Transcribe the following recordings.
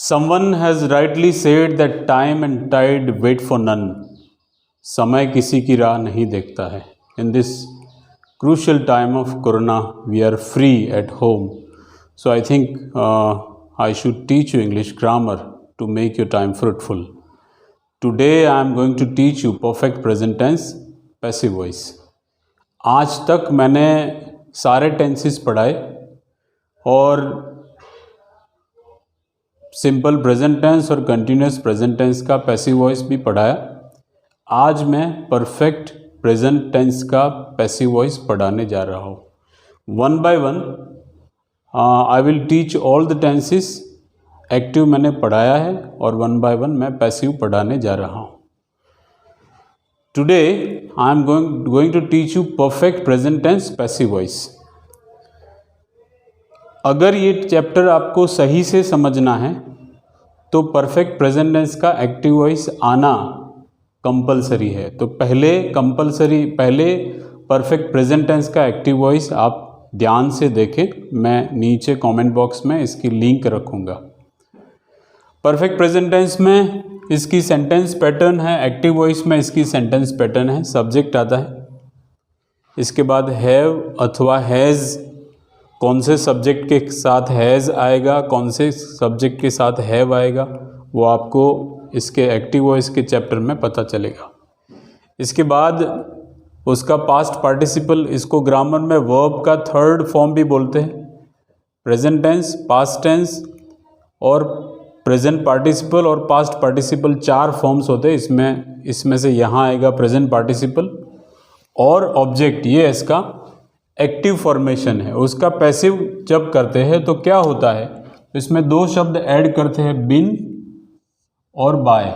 Someone has rightly said that time and tide wait for none. समय किसी की राह नहीं देखता है. In this crucial time of Corona, we are free at home. So I think I should teach you English grammar to make your time fruitful. Today I am going to teach you perfect present tense, passive voice. आज तक मैंने सारे tenses पढ़ाए और simple present tense और continuous present tense का passive voice भी पढ़ाया. आज मैं परफेक्ट प्रेजेंट टेंस का पैसिव वॉइस पढ़ाने जा रहा हूँ. One by one I will teach all the tenses. Active मैंने पढ़ाया है और वन बाय वन मैं पैसिव पढ़ाने जा रहा हूँ. Today I am going to teach you perfect present tense passive voice. अगर ये चैप्टर आपको सही से समझना है तो परफेक्ट प्रेजेंट टेंस का एक्टिव वॉइस आना कंपलसरी है. तो पहले परफेक्ट प्रेजेंट टेंस का एक्टिव वॉइस आप ध्यान से देखें. मैं नीचे कमेंट बॉक्स में इसकी लिंक रखूँगा. परफेक्ट प्रेजेंट टेंस में इसकी सेंटेंस पैटर्न है, एक्टिव वॉइस में इसकी सेंटेंस पैटर्न है. सब्जेक्ट आता है, इसके बाद हैव अथवा हैज़. कौन से सब्जेक्ट के साथ हैज़ आएगा, कौन से सब्जेक्ट के साथ हैव आएगा, वो आपको इसके एक्टिव वॉइस के चैप्टर में पता चलेगा. इसके बाद उसका पास्ट पार्टिसिपल, इसको ग्रामर में वर्ब का थर्ड फॉर्म भी बोलते हैं. प्रेजेंट टेंस, पास्ट टेंस और प्रेजेंट पार्टिसिपल और पास्ट पार्टिसिपल 4 फॉर्म्स होते हैं. इसमें से यहाँ आएगा प्रेजेंट पार्टिसिपल और ऑब्जेक्ट. ये इसका एक्टिव फॉर्मेशन है. उसका पैसिव जब करते हैं तो क्या होता है, इसमें 2 शब्द ऐड करते हैं, बिन और बाय.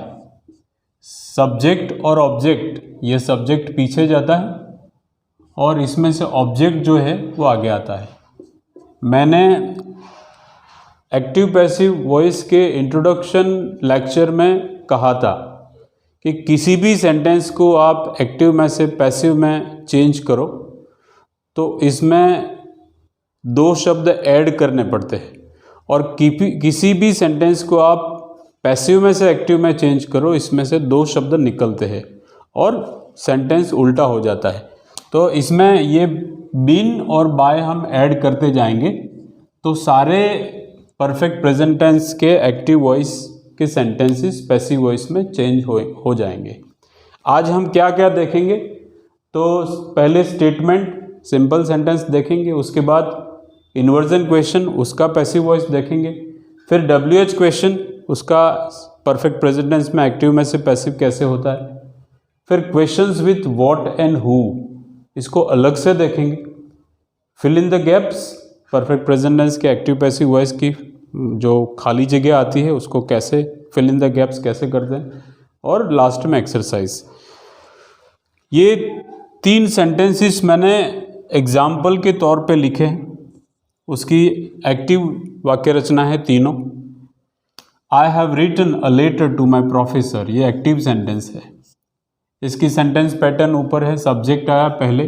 सब्जेक्ट और ऑब्जेक्ट. ये सब्जेक्ट पीछे जाता है और इसमें से ऑब्जेक्ट जो है वो आगे आता है. मैंने एक्टिव पैसिव वॉइस के इंट्रोडक्शन लेक्चर में कहा था कि किसी भी सेंटेंस को आप एक्टिव में से पैसिव में चेंज करो तो इसमें 2 शब्द ऐड करने पड़ते हैं. और किसी भी सेंटेंस को आप पैसिव में से एक्टिव में चेंज करो, इसमें से 2 शब्द निकलते हैं और सेंटेंस उल्टा हो जाता है. तो इसमें ये बीन और बाय हम ऐड करते जाएंगे तो सारे परफेक्ट प्रेजेंट टेंस के एक्टिव वॉइस के सेंटेंसेस पैसिव वॉइस में चेंज हो जाएंगे. आज हम क्या क्या देखेंगे, तो पहले स्टेटमेंट सिंपल सेंटेंस देखेंगे, उसके बाद इन्वर्जन क्वेश्चन, उसका पैसिव वॉइस देखेंगे, फिर WH क्वेश्चन, उसका परफेक्ट प्रेजेंट टेंस में एक्टिव में से पैसिव कैसे होता है, फिर questions with what and who, इसको अलग से देखेंगे. Fill in the gaps, perfect present tense के एक्टिव पैसिव वॉइस की जो खाली जगह आती है उसको कैसे फिल इन द गैप्स कैसे करते हैं, और लास्ट में एक्सरसाइज. ये 3 सेंटेंसेस मैंने एग्जाम्पल के तौर पे लिखे हैं. उसकी एक्टिव वाक्य रचना है तीनों. I have written a letter to my professor, ये एक्टिव सेंटेंस है. इसकी सेंटेंस पैटर्न ऊपर है. सब्जेक्ट आया पहले,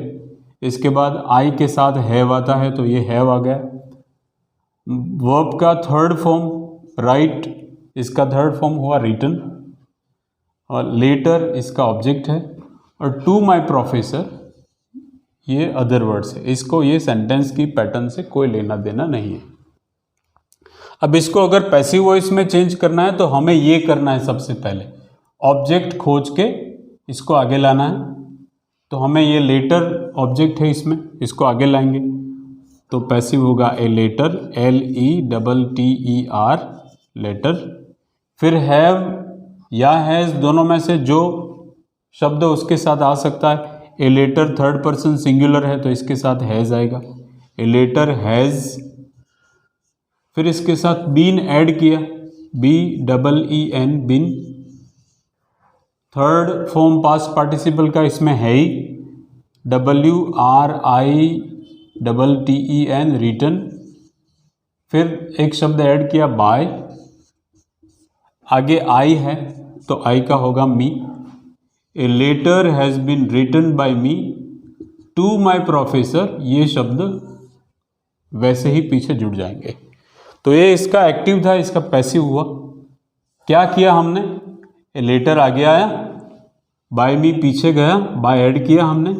इसके बाद आई के साथ हैव आता है तो ये हैव आ गया. वर्ब का थर्ड फॉर्म राइट, इसका थर्ड फॉर्म हुआ रिटन. और लेटर इसका ऑब्जेक्ट है और टू माई प्रोफेसर ये अदर वर्ड्स है. इसको ये सेंटेंस की पैटर्न से कोई लेना देना नहीं है. अब इसको अगर पैसिव वॉइस में चेंज करना है तो हमें ये करना है. सबसे पहले ऑब्जेक्ट खोज के इसको आगे लाना है. तो हमें ये लेटर ऑब्जेक्ट है, इसमें इसको आगे लाएंगे तो पैसिव होगा ए लेटर, LETTER लेटर. फिर हैव या हैज़ दोनों में से जो शब्द उसके साथ आ सकता है. A letter third person singular है तो इसके साथ हैज़ आएगा, ए लेटर हैज़. फिर इसके साथ बीन ऐड किया, BEEN been. Third form past participle का इसमें है ही, WRITTEN रिटन. फिर एक शब्द ऐड किया बाय, आगे आई है तो आई का होगा me. A letter has been written by me to my professor, ये शब्द वैसे ही पीछे जुड़ जाएंगे. तो ये इसका एक्टिव था, इसका पैसिव हुआ. क्या किया हमने, ए लेटर आगे आया, बाय मी पीछे गया, बाय ऐड किया हमने,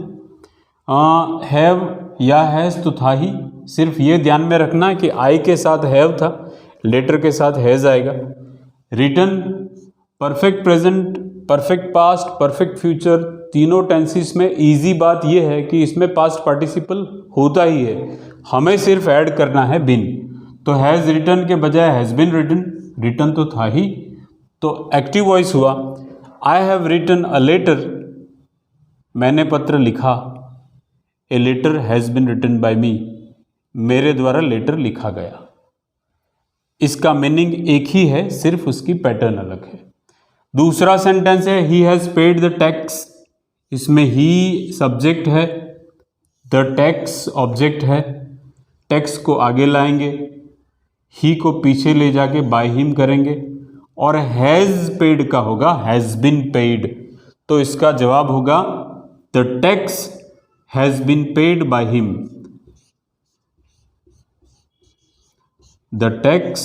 हैव या हैज़ तो था ही, सिर्फ ये ध्यान में रखना है कि आई के साथ हैव था, लेटर के साथ हैज़ आएगा। Written, perfect present, perfect past, perfect future, तीनों टेंसेस में इजी बात यह है कि इसमें पास्ट पार्टिसिपल होता ही है, हमें सिर्फ ऐड करना है बिन। तो हैज़ रिटन के बजाय हैज़ बिन रिटन, रिटन तो था ही, तो एक्टिव वॉइस हुआ। I have written a letter, मैंने पत्र लिखा। A letter has been written by me, मेरे द्वारा लेटर लिखा गया। इसका मीनिंग एक ही है, सिर्फ उसकी पैटर्न अलग है। दूसरा सेंटेंस है he has paid the tax, इसमें ही सब्जेक्ट है, द टैक्स ऑब्जेक्ट है, टैक्स को आगे लाएंगे, ही को पीछे ले जाके बाय हिम करेंगे, और हैज़ पेड का होगा हैज़ बिन पेड। तो इसका जवाब होगा the tax has been paid by him, the tax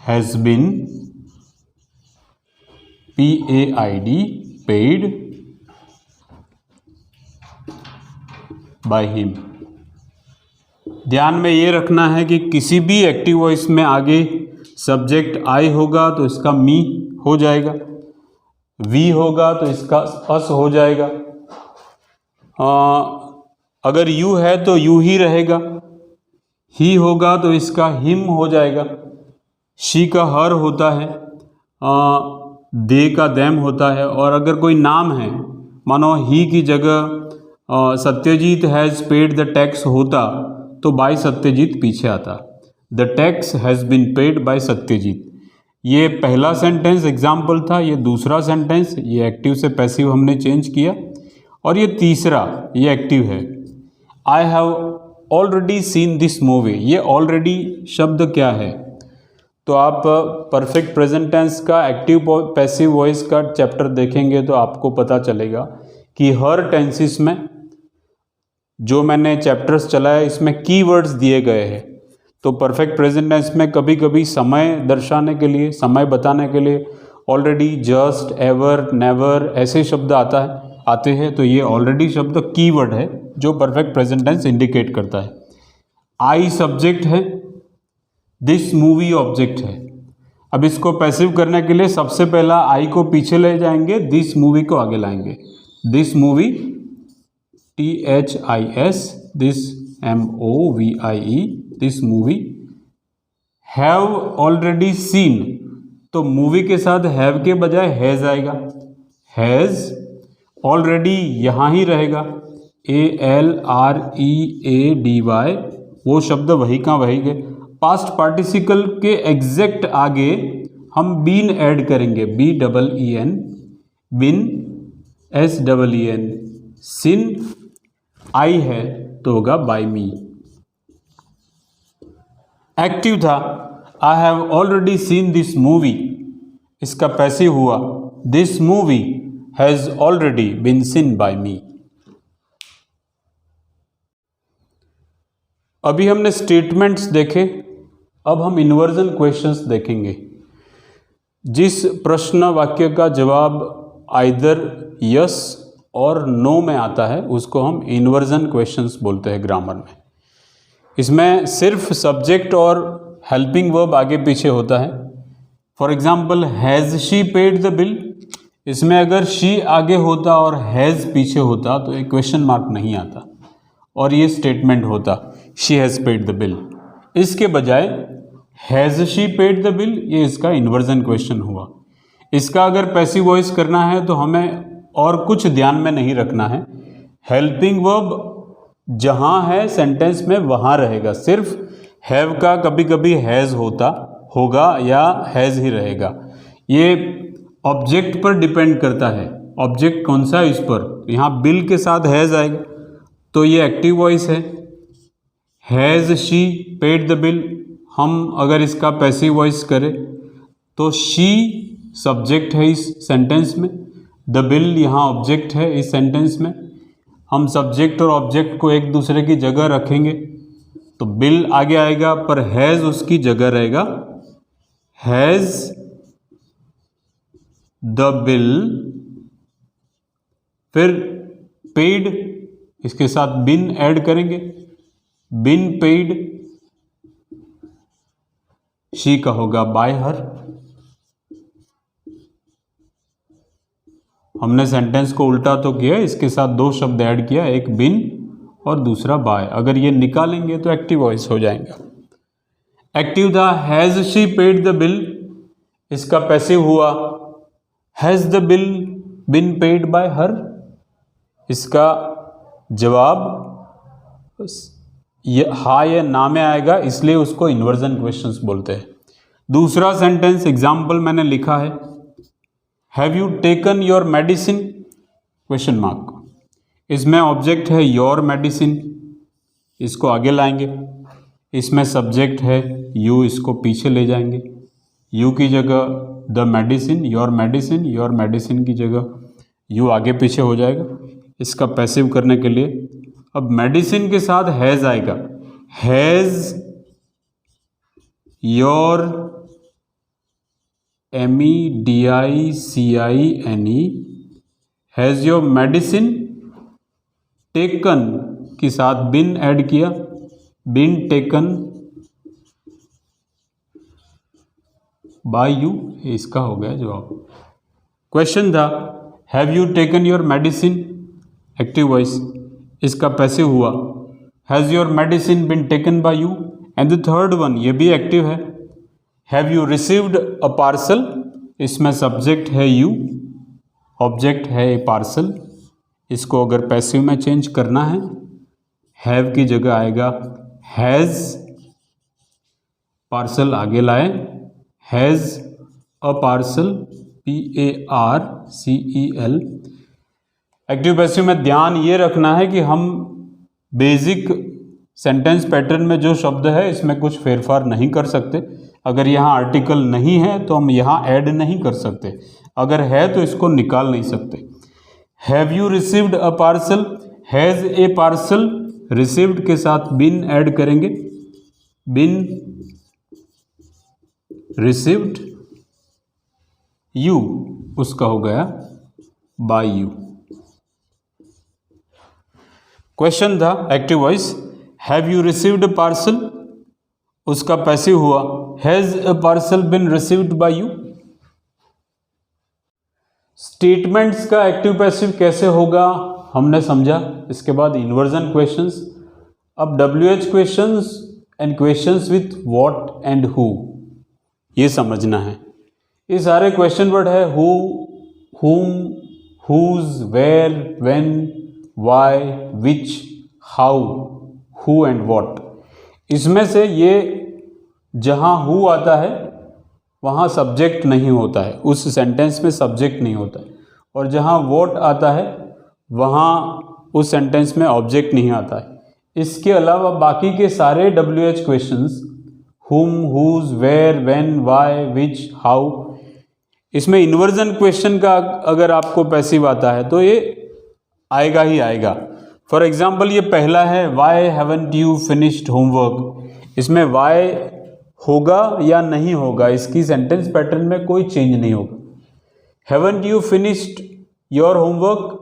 has been PAID paid by him. ध्यान में ये रखना है कि किसी भी एक्टिव वॉइस में आगे सब्जेक्ट आई होगा तो इसका मी हो जाएगा, वी होगा तो इसका अस हो जाएगा, अगर यू है तो यू ही रहेगा, ही होगा तो इसका हिम हो जाएगा, शी का हर होता है, दे का देम होता है, और अगर कोई नाम है, मानो ही की जगह Satyajit has paid the tax होता तो बाय सत्यजीत पीछे आता, the tax has been paid by Satyajit. ये पहला सेंटेंस एग्जाम्पल था, ये दूसरा सेंटेंस, ये एक्टिव से पैसिव हमने चेंज किया, और ये तीसरा ये एक्टिव है। आई have already seen this movie, ये ऑलरेडी शब्द क्या है, तो आप परफेक्ट प्रेजेंट टेंस का एक्टिव पैसिव वॉइस का चैप्टर देखेंगे तो आपको पता चलेगा कि हर टेंसेस में जो मैंने चैप्टर्स चलाया इसमें कीवर्ड्स दिए गए हैं। तो परफेक्ट प्रेजेंट टेंस में कभी कभी समय दर्शाने के लिए, समय बताने के लिए ऑलरेडी, जस्ट, एवर, नेवर ऐसे शब्द आते हैं, तो ये ऑलरेडी शब्द कीवर्ड है जो परफेक्ट प्रेजेंट टेंस इंडिकेट करता है। आई सब्जेक्ट है, दिस मूवी ऑब्जेक्ट है। अब इसको पैसिव करने के लिए सबसे पहला आई को पीछे ले जाएंगे, दिस मूवी को आगे लाएंगे, this movie THIS, this MOVIE, this movie. Have already scene, तो मूवी के साथ हैव के बजाय हैज़ आएगा, हैज़। ऑलरेडी यहाँ ही रहेगा, ALREADY, वो शब्द वही का वही गए। पास्ट पार्टिसिकल के एग्जैक्ट आगे हम बीन ऐड करेंगे, BEEN, been, SEEN, seen, I है तो होगा बाय मी। एक्टिव था, I have already seen this movie, इसका पैसिव हुआ this movie has already been seen by me. अभी हमने स्टेटमेंट्स देखे, अब हम इन्वर्जन क्वेश्चंस देखेंगे। जिस प्रश्न वाक्य का जवाब आइदर यस और नो में आता है उसको हम इन्वर्जन क्वेश्चंस बोलते हैं ग्रामर में। इसमें सिर्फ सब्जेक्ट और हेल्पिंग वर्ब आगे पीछे होता है। For example, has she paid the bill, इसमें अगर शी आगे होता और हैज़ पीछे होता तो एक क्वेश्चन मार्क नहीं आता और ये स्टेटमेंट होता she has paid the bill. इसके बजाय has she paid the bill, ये इसका इन्वर्जन क्वेश्चन हुआ। इसका अगर पैसिव वॉइस करना है तो हमें और कुछ ध्यान में नहीं रखना है, हेल्पिंग वर्ब जहाँ है सेंटेंस में वहाँ रहेगा, सिर्फ हैव का कभी कभी हैज़ होगा या हैज़ ही रहेगा। ये ऑब्जेक्ट पर डिपेंड करता है, ऑब्जेक्ट कौन सा है इस पर। यहाँ बिल के साथ हैज़ आएगा तो ये एक्टिव वॉइस है। Has she paid the bill, हम अगर इसका पैसिव वॉइस करें तो शी सब्जेक्ट है इस सेंटेंस में, द बिल यहाँ ऑब्जेक्ट है इस सेंटेंस में। हम सब्जेक्ट और ऑब्जेक्ट को एक दूसरे की जगह रखेंगे तो बिल आगे आएगा पर हैज़ उसकी जगह रहेगा, हैज़ द बिल, फिर पेड, इसके साथ बिन ऐड करेंगे, बिन पेड, शी का होगा बाय हर। हमने सेंटेंस को उल्टा तो किया, इसके साथ दो शब्द ऐड किया, एक बिन और दूसरा बाय। अगर ये निकालेंगे तो एक्टिव वॉइस हो जाएगा। एक्टिव था has she paid the bill, इसका पैसिव हुआ has the bill been paid by हर। इसका जवाब हाँ या ना में आएगा, इसलिए उसको इन्वर्जन क्वेश्चंस बोलते हैं। दूसरा सेंटेंस एग्जाम्पल मैंने लिखा है, have you taken your medicine question mark. इसमें ऑब्जेक्ट है योर मेडिसिन, इसको आगे लाएंगे। इसमें सब्जेक्ट है यू, इसको पीछे ले जाएंगे। यू की जगह the medicine, your medicine, your medicine की जगह यू आगे पीछे हो जाएगा। इसका पैसिव करने के लिए अब मेडिसिन के साथ हैज़ आएगा, has your MEDICINE, has your medicine, taken के साथ बिन ऐड किया, बिन टेकन बाय यू, इसका हो गया जवाब। क्वेश्चन था have you taken your medicine, active voice, इसका पैसिव हुआ has your medicine been taken by you. And the third one, ये भी एक्टिव है, have you received a parcel, इसमें सब्जेक्ट है यू, ऑब्जेक्ट है ए पार्सल। इसको अगर पैसिव में चेंज करना है, हैव की जगह आएगा हैज़, पार्सल आगे लाए, has a parcel, PARCEL। Active passive में ध्यान ये रखना है कि हम बेसिक सेंटेंस पैटर्न में जो शब्द है इसमें कुछ फेरफार नहीं कर सकते। अगर यहाँ आर्टिकल नहीं है तो हम यहाँ ऐड नहीं कर सकते, अगर है तो इसको निकाल नहीं सकते। Have you received a parcel, has a parcel, received के साथ बिन ऐड करेंगे, बिन रिसीव्ड, यू उसका हो गया बाय यू। क्वेश्चन था active voice, have you received a parcel, उसका पैसिव हुआ has a parcel been received by you. Statements का एक्टिव पैसिव कैसे होगा हमने समझा। इसके बाद इन्वर्जन क्वेश्चंस। अब WH questions and questions with what and who, ये समझना है। ये सारे क्वेश्चन वर्ड है who, whom, whose, where, when, why, which, how, who and what। इसमें से ये जहाँ who आता है वहाँ सब्जेक्ट नहीं होता है, उस सेंटेंस में सब्जेक्ट नहीं होता है, और जहाँ what आता है वहाँ उस सेंटेंस में ऑब्जेक्ट नहीं आता है। इसके अलावा बाकी के सारे WH questions whom, whose, where, when, why, which, how, इसमें इन्वर्जन क्वेश्चन का अगर आपको पैसिव आता है तो ये आएगा ही आएगा। फॉर एग्जाम्पल ये पहला है why haven't you finished homework, इसमें वाई होगा या नहीं होगा, इसकी सेंटेंस पैटर्न में कोई चेंज नहीं होगा। Haven't you finished your homework,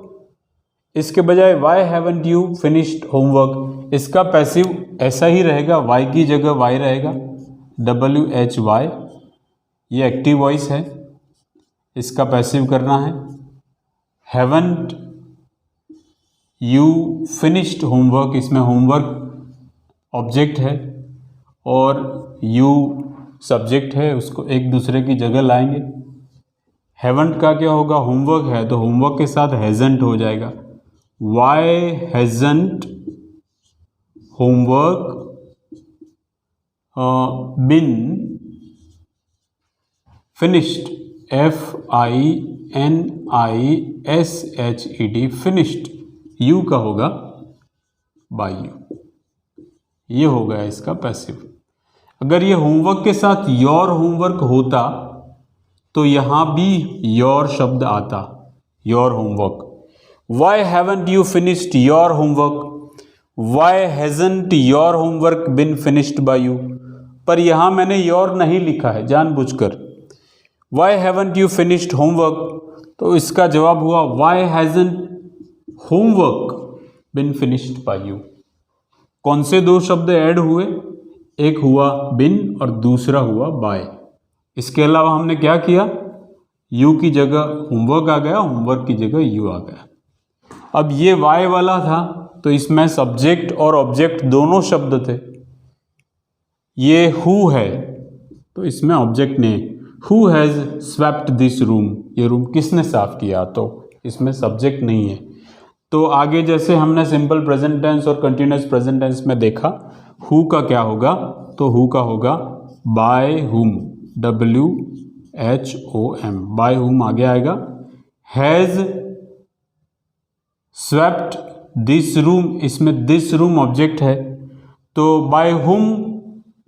इसके बजाय why haven't you finished homework, इसका पैसिव ऐसा ही रहेगा, वाई की जगह वाई रहेगा, WHY। ये एक्टिव वॉइस है, इसका पैसिव करना है हैवंट यू फिनिश्ड होमवर्क, इसमें होमवर्क ऑब्जेक्ट है और यू सब्जेक्ट है, उसको एक दूसरे की जगह लाएंगे। हैवंट का क्या होगा, होमवर्क है तो होमवर्क के साथ हैजंट हो जाएगा, why hasn't homework been finished, FINISHED finished, you का होगा बाय यू। ये हो गया इसका पैसिव। अगर ये होमवर्क के साथ योर होमवर्क होता तो यहां भी योर शब्द आता, your homework. Why haven't you finished your homework, why hasn't your homework been finished by you, पर यहाँ मैंने योर नहीं लिखा है जानबूझकर। Why haven't you finished homework, तो इसका जवाब हुआ why hasn't homework been finished by you. कौन से दो शब्द ऐड हुए, एक हुआ बिन और दूसरा हुआ बाय। इसके अलावा हमने क्या किया, यू की जगह होमवर्क आ गया, होमवर्क की जगह यू आ गया। अब ये वाई वाला था तो इसमें सब्जेक्ट और ऑब्जेक्ट दोनों शब्द थे। ये हु है तो इसमें ऑब्जेक्ट नहीं, who has swept this room, ये रूम किसने साफ किया, तो इसमें सब्जेक्ट नहीं है। तो आगे जैसे हमने सिंपल प्रेजेंट टेंस और कंटिन्यूस प्रेजेंट टेंस में देखा, हु का क्या होगा, तो हु का होगा by whom, WHOM, by whom आगे आएगा। हैज़ स्वेप्ट दिस रूम, इसमें दिस रूम ऑब्जेक्ट है, तो bye whom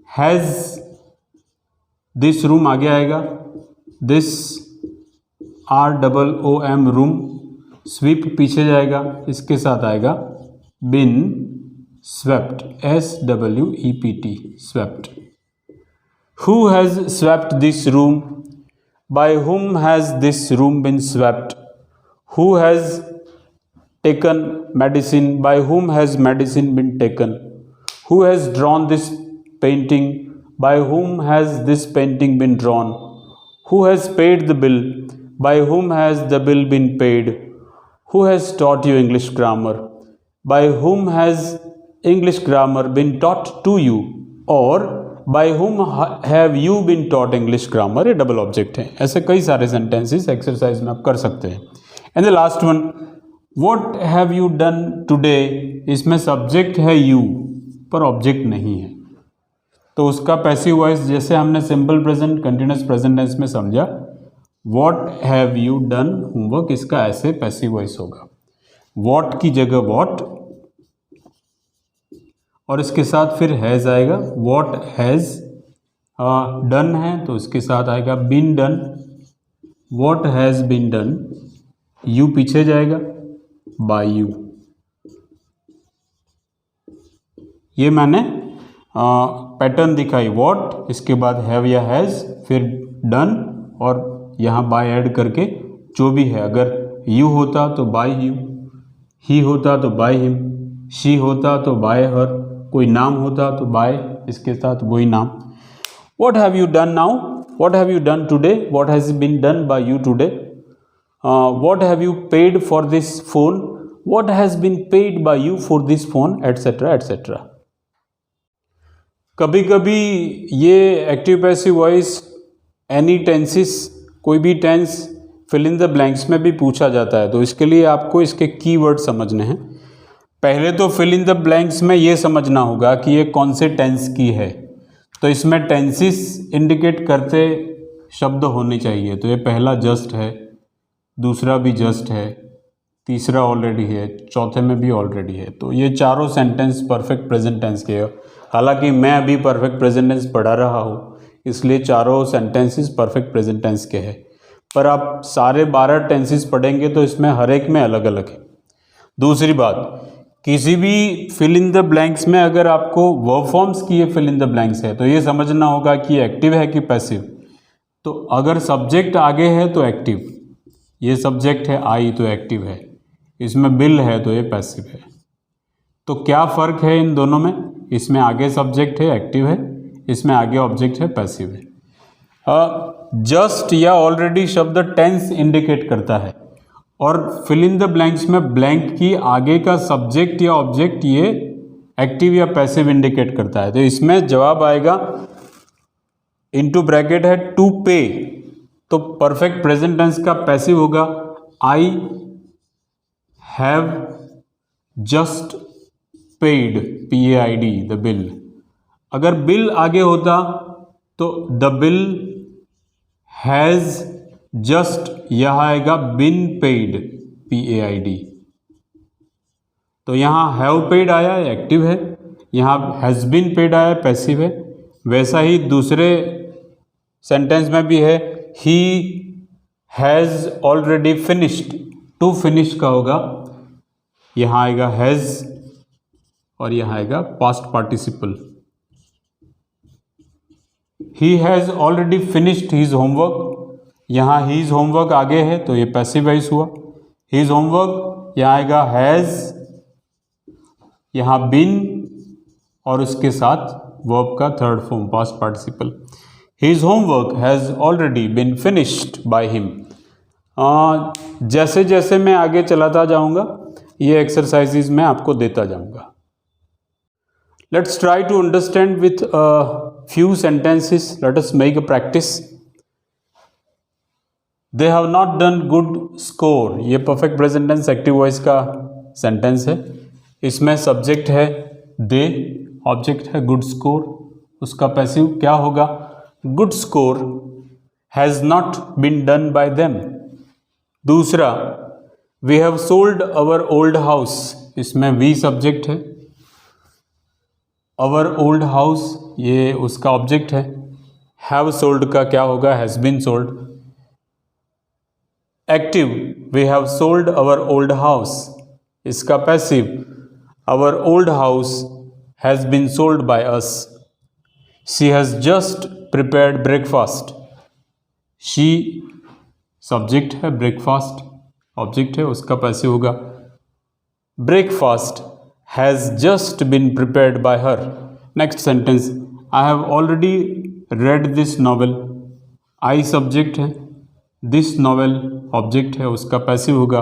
has this room आगे आएगा। दिस ROOM रूम, स्वीप पीछे जाएगा, इसके साथ आएगा been swept, SWEPT, swept. Who has swept this room, by whom has this room been swept. Who has taken medicine, by whom has medicine been taken. Who has drawn this painting, by whom has this painting been drawn. Who has paid the bill, by whom has the bill been paid. Who has taught you English grammar, by whom has English grammar been taught to you, or by whom have you been taught English grammar, ये double object है। ऐसे कई सारे sentences exercise में आप कर सकते हैं। And the last one, What have you done today, इसमें सब्जेक्ट है you पर ऑब्जेक्ट नहीं है, तो उसका पैसिव वॉइस जैसे हमने simple present continuous present tense में समझा, What have you done homework, इसका ऐसे पैसिव वॉइस होगा, what की जगह what और इसके साथ फिर हैज़ आएगा। What has done है तो इसके साथ आएगा been done, What has been done, you पीछे जाएगा बाय यू। ये मैंने पैटर्न दिखाई, वॉट इसके बाद हैव या हैज़, फिर डन और यहाँ बाय ऐड करके जो भी है, अगर यू होता तो बाय यू, ही होता तो बाय हिम, शी होता तो बाय हर, कोई नाम होता तो बाय इसके साथ वही नाम। What have you done now, what have you done today, what has been done by you today, what have you paid for this phone, what has been paid by you for this phone, etc etc। कभी कभी ये active passive voice any tenses, कोई भी tense fill in the blanks में भी पूछा जाता है, तो इसके लिए आपको इसके कीवर्ड समझने हैं। पहले तो फिल इन द ब्लैंक्स में ये समझना होगा कि ये कौन से टेंस की है, तो इसमें टेंसेस इंडिकेट करते शब्द होने चाहिए, तो ये पहला जस्ट है, दूसरा भी जस्ट है, तीसरा ऑलरेडी है, चौथे में भी ऑलरेडी है, तो ये चारों सेंटेंस परफेक्ट प्रेजेंट टेंस के हैं। हालांकि मैं अभी परफेक्ट प्रेजेंट टेंस पढ़ा रहा हूँ, इसलिए चारों सेंटेंसेस परफेक्ट प्रेजेंट टेंस के हैं, पर आप सारे 12 टेंसेस पढ़ेंगे तो इसमें हर एक में अलग अलग है। दूसरी बात, किसी भी फिल इन द ब्लैंक्स में अगर आपको वर्ब फॉर्म्स की ये फिल इन द ब्लैंक्स है तो ये समझना होगा कि एक्टिव है कि पैसिव। तो अगर सब्जेक्ट आगे है तो एक्टिव, ये सब्जेक्ट है आई तो एक्टिव है, इसमें बिल है तो ये पैसिव है। तो क्या फ़र्क है इन दोनों में, इसमें आगे सब्जेक्ट है एक्टिव है, इसमें आगे ऑब्जेक्ट है पैसिव है। जस्ट या ऑलरेडी शब्द टेंस इंडिकेट करता है, और फिल इन द ब्लैंक्स में ब्लैंक की आगे का सब्जेक्ट या ऑब्जेक्ट ये एक्टिव या पैसिव इंडिकेट करता है। तो इसमें जवाब आएगा, इनटू ब्रैकेट है टू पे, तो परफेक्ट प्रेजेंट टेंस का पैसिव होगा I have just paid, PAID, the bill. अगर बिल आगे होता तो द बिल हैज़ जस्ट, यह आएगा बिन पेड, PAID। तो यहाँ हैव पेड आया एक्टिव है, यहाँ हैज़ बिन पेड आया पैसिव है। वैसा ही दूसरे सेंटेंस में भी है, he has already finished, to finish का होगा, यहाँ आएगा हैज़ और यहाँ आएगा past participle. He has already finished his homework, यहाँ हीज होमवर्क आगे है तो ये पैसिव वॉइस हुआ। हीज होमवर्क यहाँ आएगा हैज़, यहाँ बिन और उसके साथ वर्ब का third form past participle. His homework has already been finished by him. जैसे जैसे मैं आगे चलाता जाऊंगा ये एक्सरसाइजेज मैं आपको देता जाऊंगा। Let's try to understand with few sentences. Let us make a practice. They have not done good score, ये perfect present tense active voice का sentence है। इसमें subject है they, object है good score, उसका passive क्या होगा? Good score has not been done by them। दूसरा, we have sold our old house, इसमें we subject है, our old house ये उसका ऑब्जेक्ट है। हैव सोल्ड का क्या होगा? Has been sold. Active, we have sold our old house, इसका passive, our old house has been sold by us. She has just prepared breakfast, she subject है, breakfast object है, उसका passive होगा। Breakfast has just been prepared by her. Next sentence, I have already read this novel, I subject है, this novel object है, उसका passive होगा।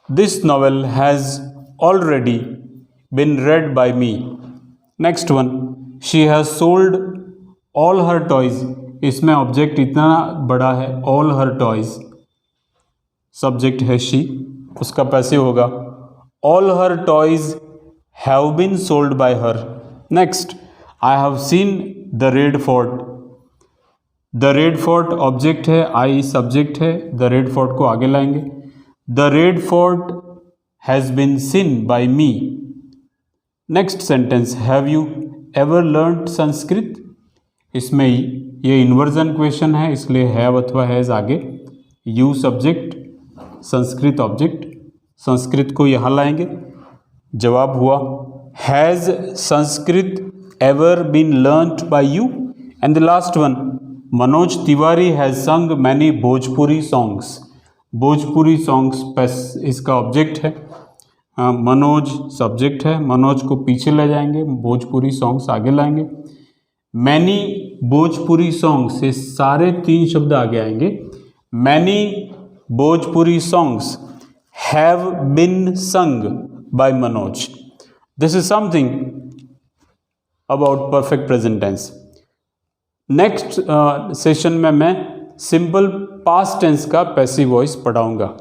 This novel has already been read bye me. Next one, she has sold all her toys, इसमें object इतना बड़ा है, all her toys subject है she, उसका पैसिव होगा। All her toys have been sold by her. Next, I have seen the Red Fort, the Red Fort object है, I subject है, the Red Fort को आगे लाएंगे। The Red Fort has been seen by me. Next sentence, have you ever learned Sanskrit, इसमें ये inversion question है इसलिए have अथवा हैज़ आगे, you subject, Sanskrit object, Sanskrit को यहाँ लाएंगे। जवाब हुआ has Sanskrit ever been learned by you. And the last one, Manoj Tiwari has sung many Bhojpuri songs, Bhojpuri songs इसका ऑब्जेक्ट है, मनोज सब्जेक्ट है, मनोज को पीछे ले जाएंगे, भोजपुरी सॉन्ग्स आगे लाएंगे। मैनी भोजपुरी सॉन्ग्स, ये सारे तीन शब्द आगे आएंगे। Many Bhojpuri songs have been sung by Manoj. This is something about perfect present tense. Next session में मैं सिंपल पास्ट टेंस का पैसिव वॉइस पढ़ाऊंगा।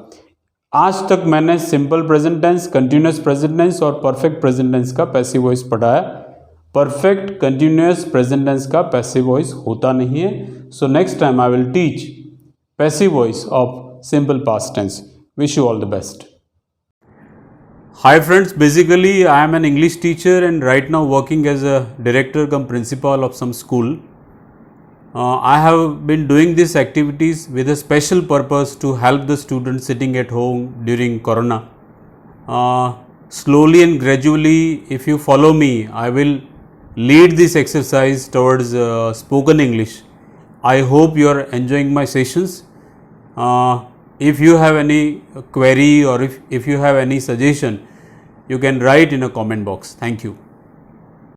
आज तक मैंने simple present tense, continuous present tense और परफेक्ट प्रेजेंट टेंस का पैसिव वॉइस पढ़ाया। परफेक्ट कंटिन्यूअस प्रेजेंट टेंस का पैसिव वॉइस होता नहीं है। So next time I will teach passive voice of simple past tense. Wish you all the best. Hi friends, basically I am an English teacher and right now working as a director cum principal of some school. I have been doing these activities with a special purpose to help the students sitting at home during Corona. Slowly and gradually, if you follow me, I will lead this exercise towards spoken English. I hope you are enjoying my sessions. If you have any query or if you have any suggestion, you can write in a comment box. Thank you.